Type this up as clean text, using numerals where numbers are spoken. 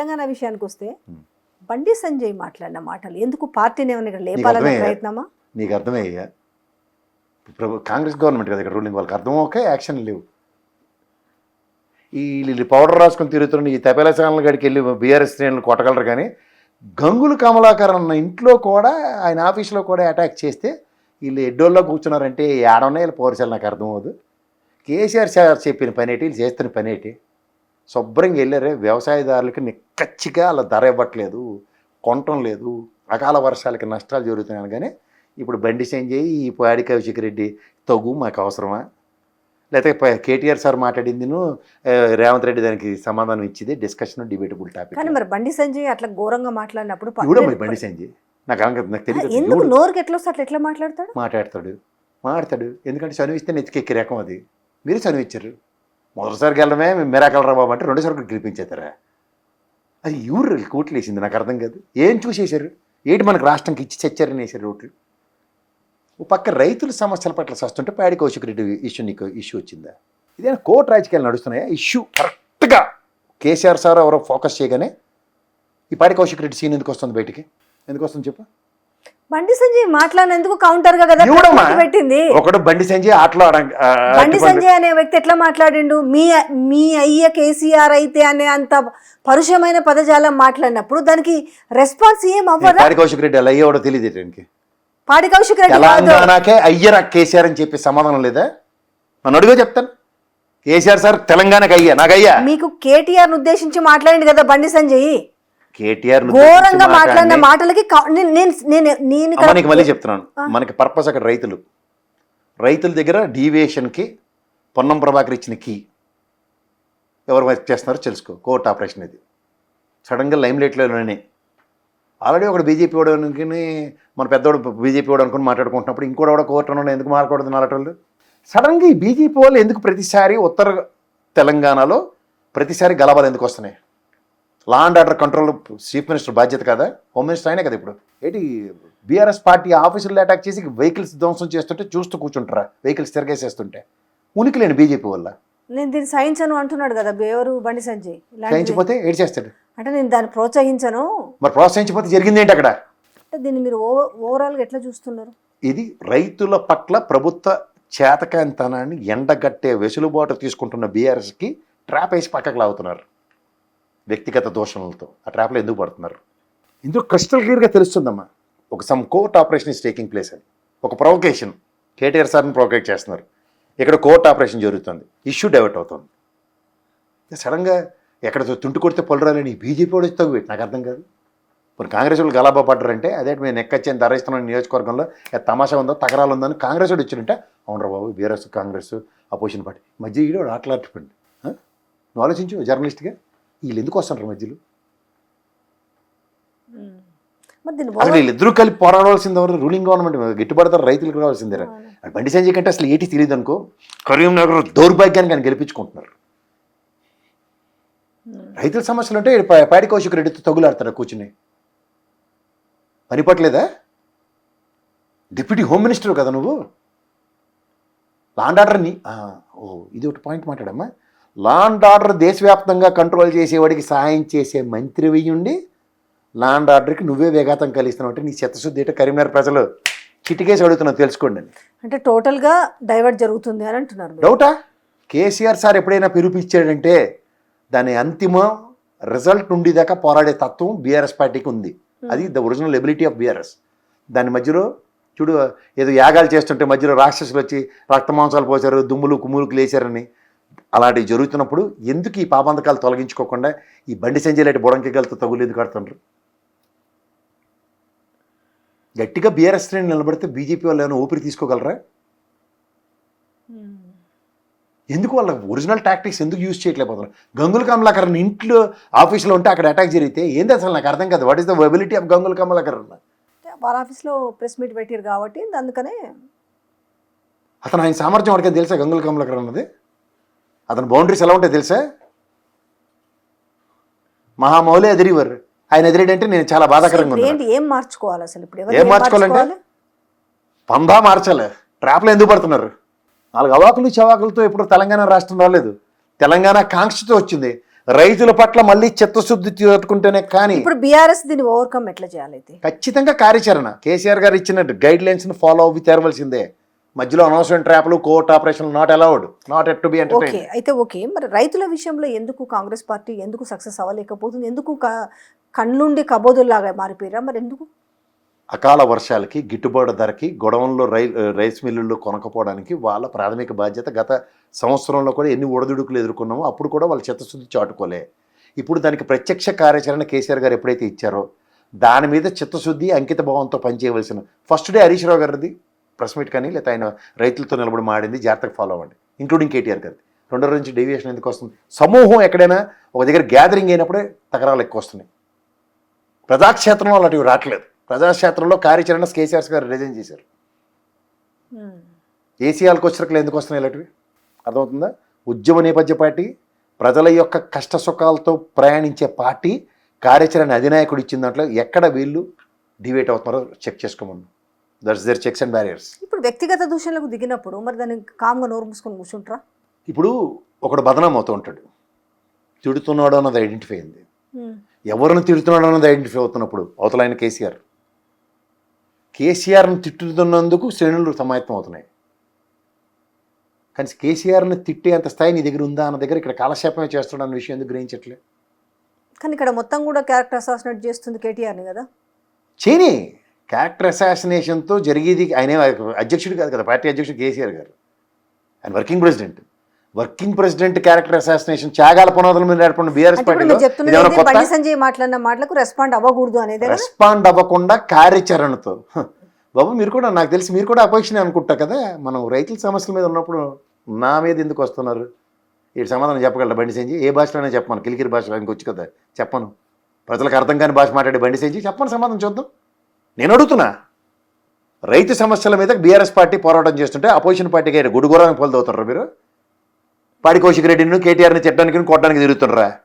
తెలంగాణ విషయానికి వస్తే బండి సంజయ్ మాట్లాడిన మాటలు ఎందుకు పార్టీని ఏమైనా ఇక్కడ లేపాలనే ప్రయత్నమా? నీకు అర్థమయ్యా? కాంగ్రెస్ గవర్నమెంట్ కదా ఇక్కడ రూలింగ్, వాళ్ళకి అర్థం ఓకే, యాక్షన్ లేవు. వీళ్ళు పౌడర్ రాసుకొని తిరుగుతున్న ఈ తపేలా ఛానల్ గడికి వెళ్ళి బీఆర్ఎస్ శ్రేణులు కొట్టగలరు, కానీ గంగులు కమలాకర్ అన్న ఇంట్లో కూడా ఆయన ఆఫీస్లో కూడా అటాక్ చేస్తే వీళ్ళు ఎడ్డోల్లో కూర్చున్నారంటే ఏడన్నా వీళ్ళు పౌరుషాలు నాకు అర్థమవుదు. కేసీఆర్ సార్ చెప్పిన పనేటి, వీళ్ళు చేస్తున్న పనేటి? శుభ్రంగా వెళ్ళారే, వ్యవసాయదారులకి నిక్కచ్చిగా అలా ధర ఇవ్వట్లేదు, కొనటం లేదు, అకాల వర్షాలకి నష్టాలు జరుగుతున్నాయి. కానీ ఇప్పుడు బండి సంజయ్ ఈ పాడి కౌశిక్ రెడ్డి తగు మాకు అవసరమా? లేకపోతే కేటీఆర్ సార్ మాట్లాడింది రేవంత్ రెడ్డి దానికి సమాధానం ఇచ్చింది, డిస్కషన్ డిబేటబుల్ టాపిక్. కానీ మరి బండి సంజయ్ అట్లా ఘోరంగా మాట్లాడినప్పుడు బండి సంజయ్ నాకు తెలియదు ఎందుకు నోరుకి ఎట్లా వస్తే అట్లా ఎట్లా మాట్లాడతాడు. ఎందుకంటే చదివిస్తే నెత్తికెక్కి రకం అది. మీరు చదివించారు, మొదటిసారి గెలడమే మిరాకలరా బాబు అంటే రెండోసారి గెలిపించేస్తారా? అది ఎవరు కోట్లు వేసింది నాకు అర్థం కాదు. ఏం చూసేశారు? ఏంటి మనకు రాష్ట్రంకి ఇచ్చి చచ్చారని వేసారు ఓట్లు. ఓ పక్క రైతుల సమస్యల పట్ల వస్తుంటే పాడి కౌశిక్ రెడ్డి నీకు ఇష్యూ వచ్చిందా? ఇదేనా కోర్టు రాజకీయాలు నడుస్తున్నాయా? ఇష్యూ కరెక్ట్గా కేసీఆర్ సార్ ఎవరో ఫోకస్ చేయగానే ఈ పాడి కౌశిక్ రెడ్డి సీన్ ఎందుకు వస్తుంది బయటికి? ఎందుకు వస్తుంది చెప్పు? బండి సంజయ్ మాట్లాడినందుకు కౌంటర్ గా కదా పెట్టింది. ఒకడు బండి సంజయ్ ఆటలో బండి సంజయ్ అనే వ్యక్తి ఎట్లా మాట్లాడిండు? మీ అయ్య కేసీఆర్ అయితే అనే అంత పరుషమైన పదజాలం మాట్లాడినప్పుడు దానికి రెస్పాన్స్ ఏం అవ్వదా? పాడి కౌశిక్ రెడ్డి అలా అయ్యేవాడో తెలియదు దానికి. పాడి కౌశిక్ రెడ్డి తెలంగాణకే అయ్యరా కేసీఆర్ అని చెప్పి సమాధానం లేదా? నన్ను అడుగు చెప్తాను. కేసీఆర్ సార్ తెలంగాణకి అయ్యా, నాకు అయ్యా. మీకు కేటీఆర్ ఉద్దేశించి మాట్లాడింది కదా బండి సంజయ్. కేటీఆర్ ఘోరంగా మాట్లాడిన మాటలకి మళ్ళీ చెప్తున్నాను, మనకి పర్పస్ అక్కడ రైతుల దగ్గర డీవియేషన్కి పొన్నం ప్రభాకర్ ఇచ్చిన కీ ఎవరు వర్క్ చేస్తున్నారో తెలుసుకో. కోర్టు ఆపరేషన్ ఇది సడన్గా లైమ్ లైట్లోనే ఆల్రెడీ ఒకడు బీజేపీ వాడు అనుకుని మన పెద్దవాడు బీజేపీ వాడు అనుకుని మాట్లాడుకుంటున్నప్పుడు ఇంకోటి కోర్టు ఎందుకు మాట్లాడకూడదు నాలటోళ్ళు? సడన్గా ఈ బీజేపీ వాళ్ళు ఎందుకు ప్రతిసారి ఉత్తర తెలంగాణలో ప్రతిసారి గలబాలు ఎందుకు వస్తున్నాయి? Law and order control chief minister బాధ్యత కదా, హోమ్ మినిస్టర్ అయినా కదా. ఇప్పుడు ఏంటి బీఆర్ఎస్ పార్టీ ఆఫీసుల్లో అటాక్ చేసి వెహికల్స్ ధ్వంసం చేస్తుంటే చూస్తూ కూర్చుంటారా? వెహికల్స్ తిరగేసేస్తుంటే ఉనికి లేని బీజేపీ వల్ల. నేను దీన్ని సహించను అంటున్నాడు కదా ఎవరు బండి సంజయ్. సహించిపోతే ఏడు చేస్తాడు అంటే నేను దాన్ని ప్రోత్సహించను. మరి ప్రోత్సహించిపోతే జరిగింది ఏంటి అక్కడ? అంటే దీన్ని మీరు ఓవరాల్గా ఎట్లా చూస్తున్నారు? ఇది రైతుల పట్ల ప్రభుత్వ చేతకాంతనాన్ని ఎండగట్టే వెసులుబాటు తీసుకుంటున్న బీఆర్ఎస్కి ట్రాప్ వేసి పక్కకు లాగుతున్నారు వ్యక్తిగత దోషణలతో. ఆ ట్రాప్లో ఎందుకు పడుతున్నారు? ఇందులో క్రిస్టల్ క్లియర్గా తెలుస్తుందమ్మా. ఒక some court operation is taking place అని, ఒక ప్రొవకేషన్. కేటీఆర్ సార్ని ప్రొవోకేట్ చేస్తున్నారు, ఇక్కడ కోర్ట్ ఆపరేషన్ జరుగుతుంది, ఇష్యూ డైవర్ట్ అవుతుంది. సడన్గా ఎక్కడ తుంటు కొడితే పొలరాలని బీజేపీ వాడు తగ్గు పెట్టి నాకు అర్థం కాదు. మరి కాంగ్రెస్ వాళ్ళు గలాబా పడ్డారంటే అదే మేము నెక్కచ్చి ధరిస్తున్నాం నియోజకవర్గంలో తమాషా ఉందో తగరాలు ఉందని కాంగ్రెస్ వాడు వచ్చింటే అవునరా బాబు బీఆర్ఎస్ కాంగ్రెస్ అపోజిషన్ పార్టీ మధ్య ఈడో ఆటలాడిపోయింది. నువ్వు ఆలోచించు జర్నలిస్ట్గా, వీళ్ళు ఎందుకు వస్తుంటారు మధ్యలో? వీళ్ళిద్దరూ కలిపి పోరాడవలసింది ఎవరు? రూలింగ్ గవర్నమెంట్ గిట్టుబడతారు, రైతులకు రావాల్సిందేరా. బండి సంజయ్ కంటే అసలు ఏటి తెలియదు అనుకో. కరీంనగర్ దౌర్భాగ్యానికి ఆయన గెలిపించుకుంటున్నారు. రైతుల సమస్యలు అంటే పాడి కౌశిక్ రెడ్డితో తగులాడతాడు కూర్చుని. పనిపట్లేదా? డిప్యూటీ హోమ్ మినిస్టర్ కదా నువ్వు. లా అండ్ ఆర్డర్ని ఇది ఒకటి పాయింట్ మాట్లాడమ్మా. లా అండ్ ఆర్డర్ దేశవ్యాప్తంగా కంట్రోల్ చేసేవాడికి సహాయం చేసే మంత్రివి ఉండి లా అండ్ ఆర్డర్కి నువ్వే వేగాతం కలిస్తున్నావు అంటే నీ చిత్తశుద్ధి ఏంటో కరీంనగర్ ప్రజలు చిటికేసి అడుగుతున్నావు తెలుసుకోండి అని. అంటే టోటల్గా డైవర్ట్ జరుగుతుంది అని అంటున్నారు. డౌటా? కేసీఆర్ సార్ ఎప్పుడైనా పిలుపిచ్చాడంటే దాని అంతిమ రిజల్ట్ ఉండేదాకా పోరాడే తత్వం బీఆర్ఎస్ పార్టీకి ఉంది. అది the original ability of BRS. దాని మధ్యలో చూడు ఏదో యాగాలు చేస్తుంటే మధ్యలో రాక్షసులు వచ్చి రక్తమాంసాలు పోసారు, దుమ్ములు కుమ్ములకు లేచారని అలాంటివి జరుగుతున్నప్పుడు ఎందుకు ఈ పాపంతకాలు తొలగించుకోకుండా ఈ బండి సంజయ్ లాంటి బుడంకిగలతో తగులు ఎందుకు కడుతుండ్రు? గట్టిగా బీఆర్ఎస్ శ్రేణి నిలబడితే బీజేపీ వాళ్ళు ఏమైనా ఊపిరి తీసుకోగలరా? ఎందుకు వాళ్ళ ఒరిజినల్ టాక్టిక్స్ ఎందుకు యూజ్ చేయట్లేకపోతున్నారు? గంగుల కమలాకర్ ఇంట్లో ఆఫీస్లో ఉంటే అక్కడ అటాక్ జరిగితే ఏంది అసలు నాకు అర్థం కాదు. What is the ability of Gangula Kamalakar? వాళ్ళ ఆఫీస్లో ప్రెస్ మీట్ పెట్టారు కాబట్టి అందుకనే అతను ఆయన సామర్థ్యం వాడికి తెలుసా? గంగుల కమలాకర్ అన్నది అతని బౌండరీస్ ఎలా ఉంటాయి తెలుసా? మహామౌలే ఎదిరివారు, ఆయన ఎదిరేడంటే నేను చాలా బాధాకరంగా ఉంది. ఏం మార్చుకోవాలి అసలు? ఇప్పుడు ఏం మార్చుకోవాలంటే పందా మార్చాలి. ట్రాప్లో ఎందుకు పడుతున్నారు? 4 అవాకులు చవాకులతో ఇప్పుడు తెలంగాణ రాష్ట్రం రాలేదు. తెలంగాణ కాంక్షతో వచ్చింది. రైతుల పట్ల మళ్ళీ చిత్తశుద్ధి తీసుకుంటేనే కానీ ఇప్పుడు బీఆర్ఎస్ దీన్ని ఓవర్కమ్ ఎట్లా చేయాలైతే? ఖచ్చితంగా కార్యాచరణ కేసీఆర్ గారు ఇచ్చిన గైడ్ లైన్స్ని ఫాలో అవి తెరవలసిందే. మధ్యలో అనవసరమైన ట్రాప్లు court operation not allowed, not at to be entertain. Okay, అయితే ఓకే, మరి రైతుల విషయంలో ఎందుకు కాంగ్రెస్ పార్టీ ఎందుకు సక్సెస్ అవ్వలేకపోతుంది? ఎందుకు కళ్ళుండి కబోదుల్లాగా మారిపోయారా? మరి ఎందుకు? అకాల వర్షాలకి, గిట్టుబాటు ధరకి, గొడవల్లో రైస్ మిల్లుల్లో కొనకపోవడానికి వాళ్ళ ప్రాథమిక బాధ్యత. గత సంవత్సరంలో కూడా ఎన్ని ఒడదుడుకులు ఎదుర్కొన్నామో అప్పుడు కూడా వాళ్ళ చిత్తశుద్ధి చాటుకోలే. ఇప్పుడు దానికి ప్రత్యక్ష కార్యాచరణ కేసీఆర్ గారు ఎప్పుడైతే ఇచ్చారో దాని మీద చిత్తశుద్ధి అంకిత భావంతో పనిచేయవలసిన ఫస్ట్ డే హరీష్ రావు గారిది ప్రెస్ మీట్ కానీ, లేకపోతే ఆయన రైతులతో నిలబడి మాడింది జాగ్రత్తగా ఫాలో అవ్వండి, ఇంక్లూడింగ్ కేటీఆర్ గారిది. రెండో రోజు నుంచి డేవియేషన్ ఎందుకు వస్తుంది? సమూహం ఎక్కడైనా ఒక దగ్గర గ్యాదరింగ్ అయినప్పుడే తకరాలు ఎక్కువ వస్తున్నాయి. ప్రజాక్షేత్రంలో అలాంటివి రావట్లేదు. ప్రజాక్షేత్రంలో కార్యాచరణ కేసీఆర్ గారు రిజైన్ చేశారు. ఏసీఆర్కి వచ్చినట్లు ఎందుకు వస్తున్నాయి ఇలాంటివి? అర్థమవుతుందా? ఉద్యమ నేపథ్య పార్టీ, ప్రజల యొక్క కష్ట సుఖాలతో ప్రయాణించే పార్టీ కార్యాచరణ అధినాయకుడు ఇచ్చిన దాంట్లో ఎక్కడ వీళ్ళు డివేట్ అవుతున్నారో చెక్ చేసుకోమను. That's their checks and barriers. ఇప్పుడు వ్యక్తిగత దూషణలకు దిగినప్పుడు మరి దాన్ని కామ్గా నోరు మూసుకొని కూర్చుంటారా? ఇప్పుడు ఒకడు బదనాం అవుతూ ఉంటాడు, తిడుతున్నాడు అన్నది ఐడెంటిఫై అయింది. ఎవరిని తిడుతున్నాడు అన్నది ఐడెంటిఫై అవుతున్నప్పుడు అవతల ఆయన కేసీఆర్ని తిట్టుతున్నందుకు శ్రేణులు సమాయత్తం అవుతున్నాయి. కానీ కేసీఆర్ని తిట్టేంత స్థాయి నీ దగ్గర ఉందా అన్న దగ్గర ఇక్కడ కాలక్షేపమే చేస్తున్నాడు అన్న విషయం ఎందుకు గ్రహించట్లే? కానీ ఇక్కడ మొత్తం కూడా క్యారెక్టర్ అసాసినేట్ చేస్తుంది కేటీఆర్ని కదా. చేయని క్యారెక్టర్ అసాసినేషన్తో జరిగేది. ఆయన అధ్యక్షుడు కాదు కదా, పార్టీ అధ్యక్షుడు కేసీఆర్ గారు. ఆయన వర్కింగ్ ప్రెసిడెంట్ క్యారెక్టర్ అసాసినేషన్ త్యాగాల పునాదుల మీద ఏర్పడిన బీఆర్ఎస్ పార్టీలో బండి సంజయ్ మాట్లాడిన మాటలకు రెస్పాండ్ అవ్వకూడదు అనేది. రెస్పాండ్ అవ్వకుండా కార్యాచరణతో బాబు మీరు కూడా, నాకు తెలిసి మీరు కూడా అపోజిషన్ అనుకుంటా కదా. మనం రైతుల సమస్యల మీద ఉన్నప్పుడు నా మీద ఎందుకు వస్తున్నారు? ఈ సమాధానం చెప్పగలరా బండి సంజయ్? ఏ భాషలోనే చెప్పమను, కిలికిరి భాషలో ఇంకొచ్చు కదా చెప్పను. ప్రజలకు అర్థం కాని భాష మాట్లాడే బండి సంజయ్ చెప్పను సమాధానం చూద్దాం. నేను అడుగుతున్నా, రైతు సమస్యల మీద బీఆర్ఎస్ పార్టీ పోరాటం చేస్తుంటే అపోజిషన్ పార్టీకి గుడిగోరాన్ని పొలదవుతారా మీరు? పాడి కౌశిక్ రెడ్డిని కేటీఆర్ని తిట్టడానికి కొట్టడానికి తిరుగుతున్నారా?